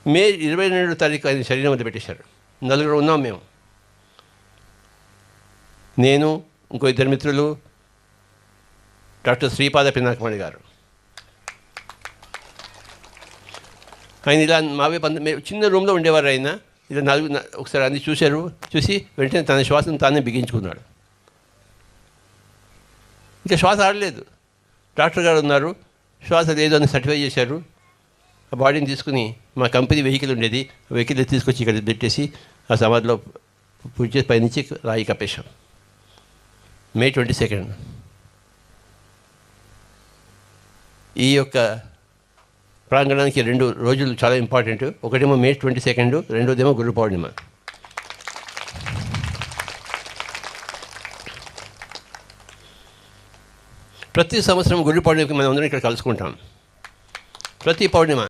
మే 22వ తారీఖు ఆయన శరీరం వద్ద పెట్టేశారు. నలుగురు ఉన్నాం మేము, నేను, ఇంకో ఇద్దరు మిత్రులు, డాక్టర్ శ్రీపాద పినాకమణి గారు. ఆయన ఇలా మావే చిన్న రూమ్లో ఉండేవారు. ఆయన ఇలా ఒకసారి అన్ని చూశారు. చూసి వెంటనే తన శ్వాసను తానే బిగించుకున్నాడు. ఇంకా శ్వాస ఆడలేదు. డాక్టర్ గారు ఉన్నారు, శ్వాస లేదు అని సర్టిఫై చేశారు. ఆ బాడీని తీసుకుని మా కంపెనీ వెహికల్ ఉండేది, ఆ వెహికల్ తీసుకొచ్చి ఇక్కడ పెట్టేసి ఆ సమాధిలో పూజ చేసి పైనుంచి రాయి కప్పేశాం. మే 22. ఈ యొక్క ప్రాంగణానికి 2 రోజులు చాలా ఇంపార్టెంట్. ఒకటేమో మే 22, రెండోదేమో గురు పౌర్ణిమ. ప్రతి సంవత్సరం గురు పౌర్ణిమకి మనం అందరం ఇక్కడ కలుసుకుంటాం. ప్రతి పౌర్ణిమ